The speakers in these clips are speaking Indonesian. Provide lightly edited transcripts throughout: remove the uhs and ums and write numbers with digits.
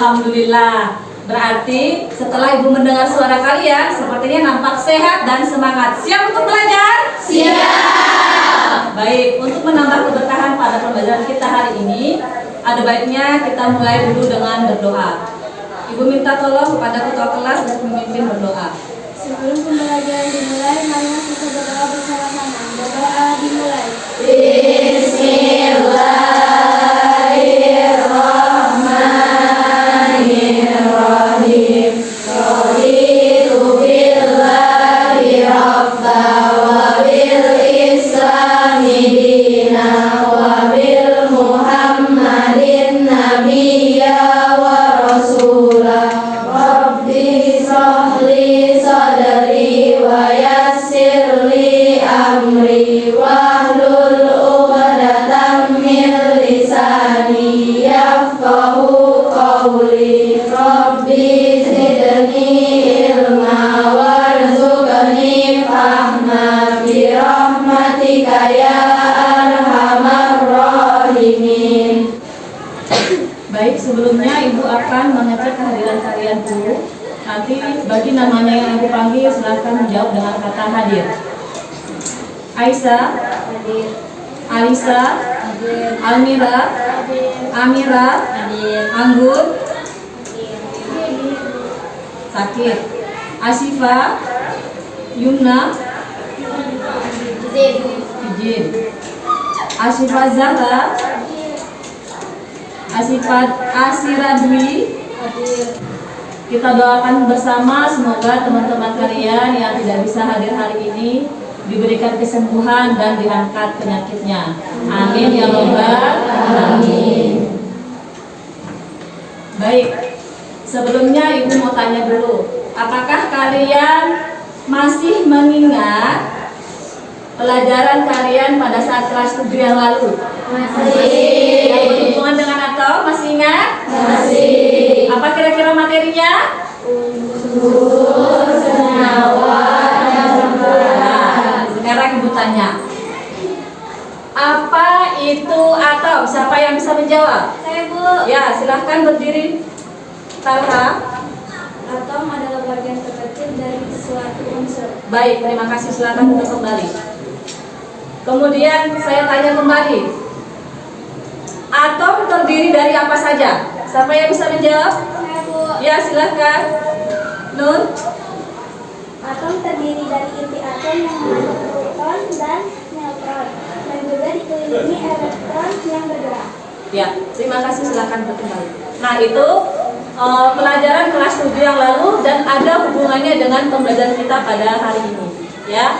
Alhamdulillah. Berarti setelah Ibu mendengar suara kalian, sepertinya nampak sehat dan semangat. Siap untuk belajar? Siap. Baik, untuk menambah keberkahan pada pembelajaran kita hari ini, ada baiknya kita mulai dulu dengan berdoa. Ibu minta tolong kepada ketua kelas dan pemimpin berdoa. Sebelum pembelajaran dimulai, mari kita berdoa bersama-sama. Berdoa dimulai. Bismillahirrahmanirrahim. Raditu billahi rabba wa bil islami dina wa bil muhammadin nabiyya wa rasula. Rabbi shrahli sadri wa yassirli amri wahlul 'uqdatam min lisani yafqahu qawli. Rabbi zidni ilma warzuqni fahma bi rahmatika ya arhamar rahimin. Baik, sebelumnya Ibu akan mengecek kehadiran kalian dulu. Nanti bagi namanya yang Ibu panggil, silakan menjawab dengan kata hadir. Aisyah, Hadir. Alisa, Hadir. Almira, Hadir. Amira, Hadir. Anggun, Hadir. Sakit, Asifa, Yumna, Izin, Asifa Zahra, Asira Dwi. Hadir. Kita doakan bersama semoga teman-teman kalian yang tidak bisa hadir hari ini diberikan kesembuhan dan diangkat penyakitnya. Amin ya rabbal alamin. Baik, sebelumnya Ibu mau tanya dulu, apakah kalian masih mengingat pelajaran kalian pada saat kelas 7 yang lalu? Masih. Yang berhubungan dengan atau masih ingat? Masih. Apa kira-kira materinya? Unsur, senyawa, dan campuran. Sekarang Ibu tanya, apa itu atom? Siapa yang bisa menjawab? Saya, Bu. Ya, silahkan berdiri. Talha. Atom adalah bagian terkecil dari suatu unsur. Baik, terima kasih. Silahkan duduk kembali. Kemudian saya tanya kembali, atom terdiri dari apa saja? Siapa yang bisa menjawab? Saya, Bu. Ya, silahkan. Nun. Atom terdiri dari inti atom yang mengandung proton dan neutron, dan juga dikelilingi elektron yang bergerak. Ya, terima kasih. Silahkan kembali. Nah, itu pelajaran kelas 7 yang lalu dan ada hubungannya dengan pembelajaran kita pada hari ini. Ya,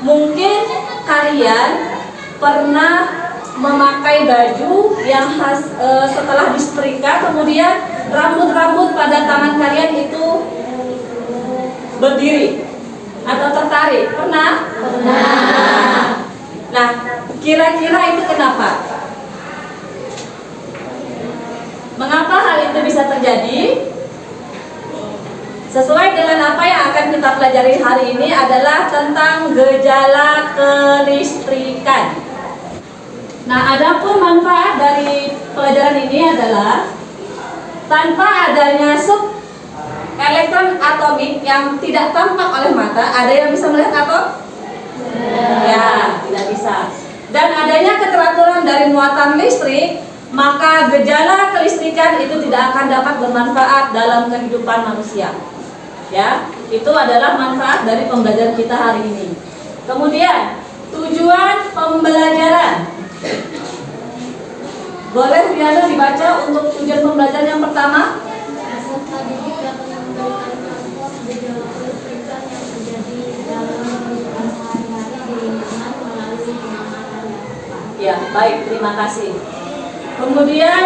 mungkin kalian pernah memakai baju yang setelah disetrika, kemudian rambut-rambut pada tangan kalian itu berdiri atau tertarik. Pernah? Pernah. Nah, kira-kira itu kenapa? Mengapa hal itu bisa terjadi? Sesuai dengan apa yang akan kita pelajari hari ini adalah tentang gejala kelistrikan. Nah, adapun manfaat dari pelajaran ini adalah tanpa adanya sub elektron atomik yang tidak tampak oleh mata, ada yang bisa melihat atom? Ya, tidak bisa. Dan adanya keteraturan dari muatan listrik, maka gejala kelistrikan itu tidak akan dapat bermanfaat dalam kehidupan manusia. Ya, itu adalah manfaat dari pembelajaran kita hari ini. Kemudian, tujuan pembelajaran. Boleh Riana dibaca untuk tujuan pembelajaran yang pertama? Peserta didik dapat memberikan contoh gejala kelistrikan yang terjadi dalam kehidupan sehari-hari di lingkungan melalui pengamatan yang tepat. Ya, baik, terima kasih. Kemudian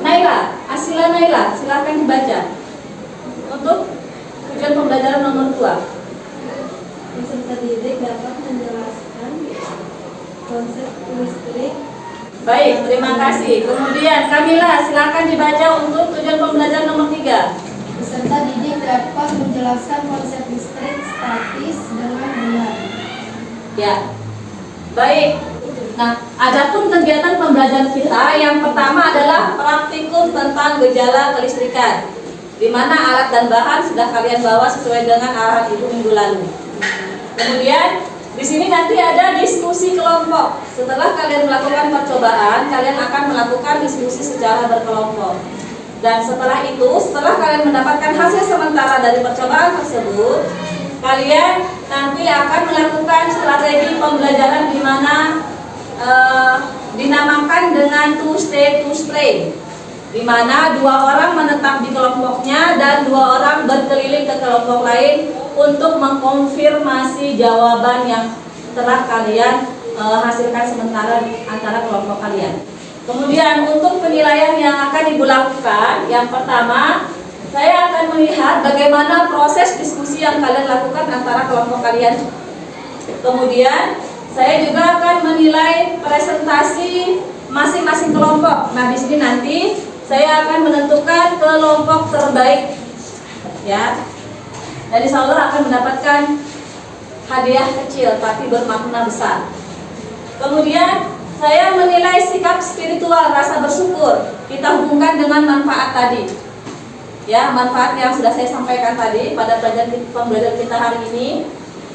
Naila, Asila Naila, silakan dibaca untuk tujuan pembelajaran nomor 2. Peserta didik dapat menjelaskan konsep listrik. Baik, terima kasih. Kemudian Kamila, silakan dibaca untuk tujuan pembelajaran nomor 3. Peserta didik dapat menjelaskan konsep listrik statis dengan benar. Ya, baik. Nah, adapun kegiatan pembelajaran kita yang pertama adalah praktikum tentang gejala kelistrikan, di mana alat dan bahan sudah kalian bawa sesuai dengan arahan ibu minggu lalu. Kemudian di sini nanti ada diskusi kelompok. Setelah kalian melakukan percobaan, kalian akan melakukan diskusi secara berkelompok. Dan setelah itu, setelah kalian mendapatkan hasil sementara dari percobaan tersebut, kalian nanti akan melakukan strategi pembelajaran di mana dinamakan dengan to stay to stray, di mana 2 orang menetap di kelompoknya dan 2 orang berkeliling ke kelompok lain untuk mengkonfirmasi jawaban yang telah kalian hasilkan sementara antara kelompok kalian. Kemudian untuk penilaian yang akan ibu lakukan, yang pertama saya akan melihat bagaimana proses diskusi yang kalian lakukan antara kelompok kalian. Kemudian saya juga akan menilai presentasi masing-masing kelompok. Nah, di sini nanti saya akan menentukan kelompok terbaik, ya. Dan insya Allah akan mendapatkan hadiah kecil tapi bermakna besar. Kemudian saya menilai sikap spiritual, rasa bersyukur. Kita hubungkan dengan manfaat tadi, ya, manfaat yang sudah saya sampaikan tadi pada pembelajaran kita hari ini.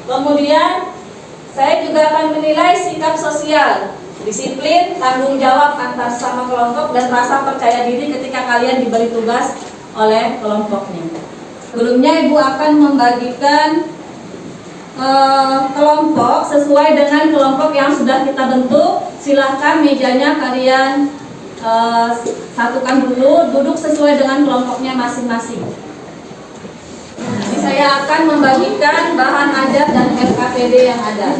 Kemudian saya juga akan menilai sikap sosial, disiplin, tanggung jawab antar sama kelompok, dan rasa percaya diri ketika kalian diberi tugas oleh kelompoknya. Sebelumnya ibu akan membagikan kelompok sesuai dengan kelompok yang sudah kita bentuk. Silahkan mejanya kalian satukan dulu, duduk sesuai dengan kelompoknya masing-masing. Saya akan membagikan bahan ajar dan LKPD yang ada.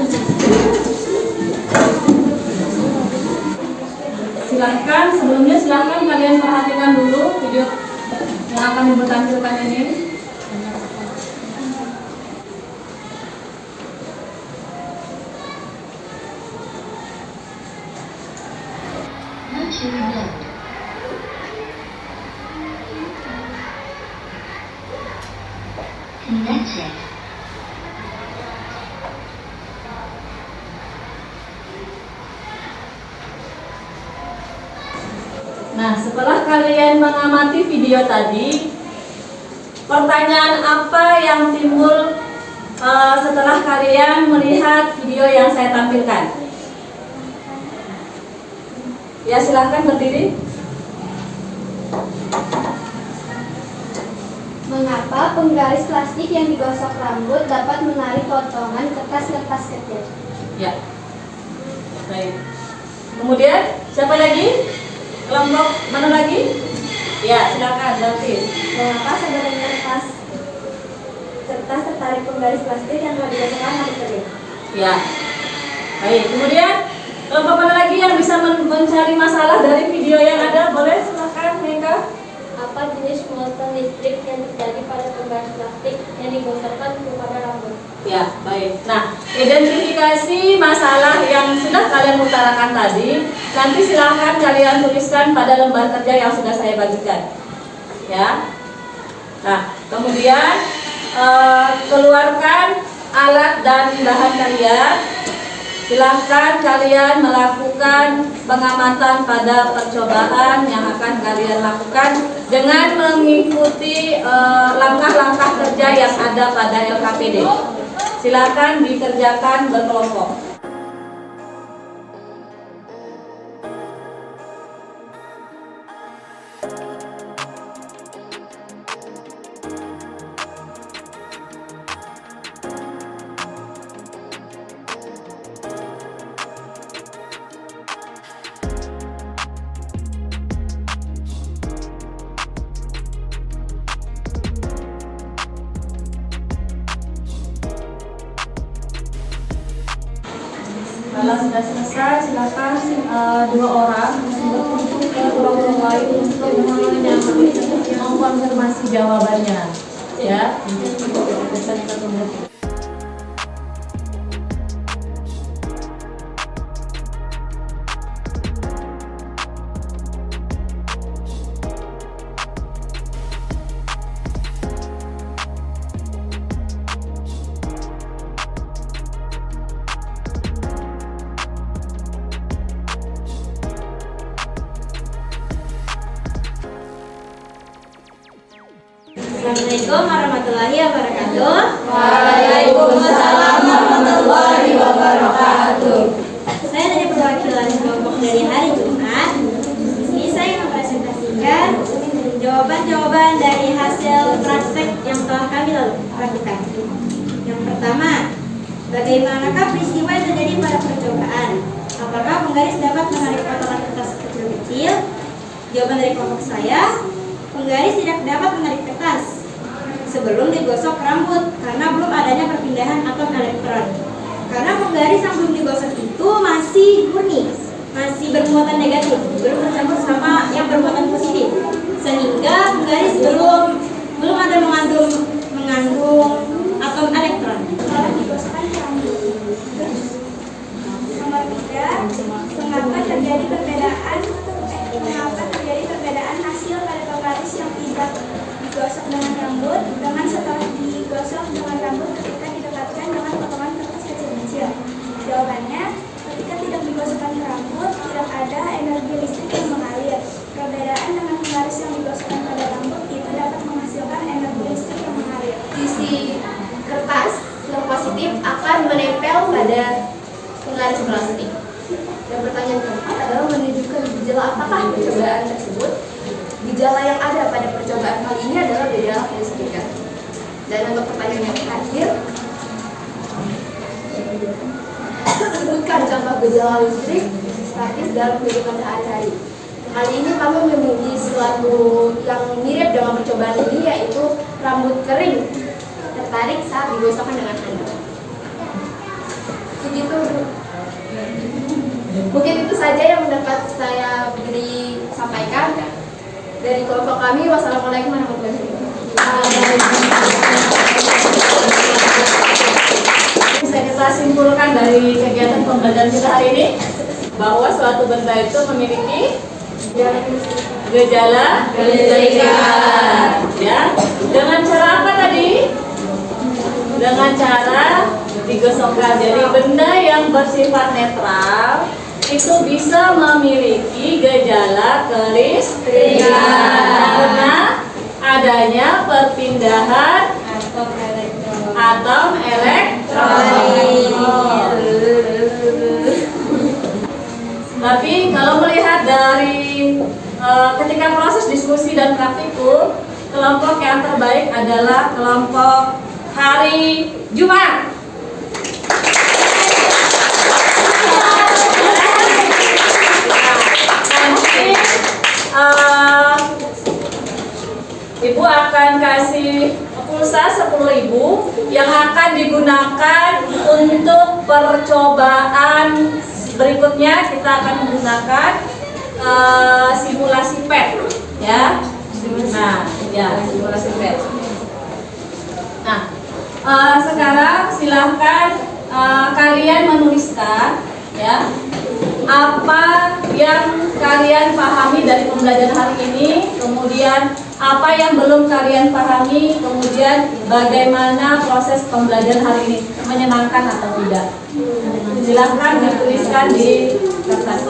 Silahkan, sebelumnya silahkan kalian perhatikan dulu video yang akan ibu tampilkan ini. Connected. Nah, setelah kalian mengamati video tadi, pertanyaan apa yang timbul setelah kalian melihat video yang saya tampilkan? Ya, silahkan berdiri. Mengapa penggaris plastik yang digosok rambut dapat menarik potongan kertas-kertas kecil? Ya. Baik. Kemudian siapa lagi? Kelompok mana lagi? Ya, silakan David. Mengapa sebenarnya kertas tertarik penggaris plastik yang telah digosok rambut kering? Ya. Baik. Kemudian kelompok mana lagi yang bisa mencari masalah dari video yang ada? Boleh silakan, Mega. Apa jenis muatan listrik yang terjadi pada penggaris plastik yang digosokkan kepada rambut? Ya, baik. Nah, identifikasi masalah yang sudah kalian utarakan tadi, nanti silahkan kalian tuliskan pada lembar kerja yang sudah saya bagikan. Ya. Nah, kemudian keluarkan alat dan bahan kalian. Silahkan kalian melakukan pengamatan pada percobaan yang akan kalian lakukan dengan mengikuti langkah-langkah kerja yang ada pada LKPD. Silahkan dikerjakan berkelompok. Kalau sudah selesai, silakan 2 orang berkumpul ke ruang lain untuk mengkonfirmasi jawabannya. Ya, bisa kita tunggu. Assalamualaikum warahmatullahi wabarakatuh. Waalaikumsalam warahmatullahi wabarakatuh. Saya dari perwakilan kelompok dari hari Jumat. Di sini saya mempresentasikan jawaban-jawaban dari hasil praktek yang telah kami lakukan. Yang pertama, bagaimanakah peristiwa yang terjadi pada percobaan? Apakah penggaris dapat menarik potongan kertas kecil-kecil? Jawaban dari kelompok saya, penggaris tidak dapat menarik kertas sebelum digosok rambut karena belum adanya perpindahan atom elektron. Karena penggaris yang belum digosok itu masih murni, masih bermuatan negatif, belum tercampur sama yang bermuatan positif, sehingga penggaris belum ada mengandung atom elektron. Kalau digosokkan rambut. Nomor 3, mengapa terjadi perbedaan hasil pada penggaris yang tidak digosok dengan rambut dengan setelah digosok dengan rambut ketika didekatkan dengan potongan kertas kecil-kecil? Jawabannya, ketika tidak digosokkan rambut tidak ada energi listrik yang mengalir. Perbedaan dengan penggaris yang digosokkan pada rambut itu dapat menghasilkan energi listrik yang mengalir. Sisi kertas yang positif akan menempel pada penggaris plastik. Dan pertanyaan keempat adalah menunjukkan gejala apakah percobaan tersebut. Gejala yang ada pada percobaan kali ini adalah gejala kelistrikan. Dan untuk pertanyaan yang terakhir, sebutkan contoh gejala listrik praktis dalam kehidupan sehari-hari. Kali ini kami memilih sesuatu yang mirip dengan percobaan ini, yaitu rambut kering tertarik saat digosokkan dengan handuk. Begitu. Mungkin itu saja yang dapat saya beri sampaikan dari kelompok kami. Wassalamualaikum warahmatullahi wabarakatuh. Bisa kita simpulkan dari kegiatan pembelajaran kita hari ini bahwa suatu benda itu memiliki gejala kelistrikan. Ya, dengan cara apa tadi? Dengan cara digosokkan. Jadi benda yang bersifat netral itu bisa memiliki gejala kelistrikan karena adanya perpindahan atom elektronik. Tapi kalau melihat dari ketika proses diskusi dan praktikum, kelompok yang terbaik adalah kelompok hari Jumat. Ibu akan kasih pulsa 10.000 yang akan digunakan untuk percobaan berikutnya. Kita akan menggunakan simulasi PET, ya. Nah, ya, simulasi PET. Nah, sekarang silahkan kalian menuliskan, ya, apa yang kalian pahami dari pembelajaran hari ini, kemudian apa yang belum kalian pahami, kemudian bagaimana proses pembelajaran hari ini, menyenangkan atau tidak. Silahkan dituliskan di kertas.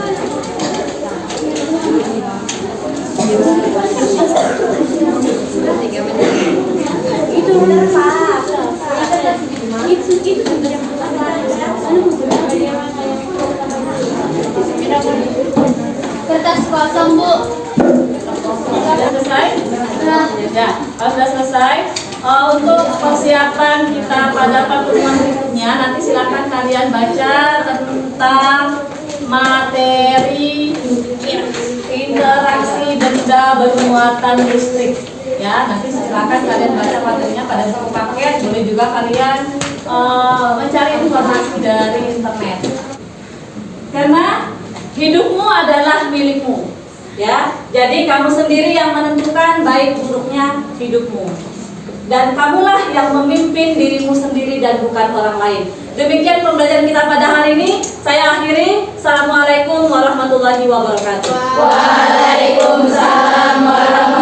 Itu benar Pak. Itu Kertas kosong, Bu. Sudah selesai? Ya, kalau sudah selesai, untuk persiapan kita pada pertemuan berikutnya, nanti silakan kalian baca tentang materi interaksi benda bermuatan listrik. Ya, nanti silakan kalian baca materinya pada satu paket. Boleh juga kalian mencari informasi dari internet. Karena hidupmu adalah milikmu. Ya, jadi kamu sendiri yang menentukan baik buruknya hidupmu. Dan kamulah yang memimpin dirimu sendiri dan bukan orang lain. Demikian pembelajaran kita pada hari ini. Saya akhiri. Assalamualaikum warahmatullahi wabarakatuh. Waalaikumsalam warahmatullahi wabarakatuh.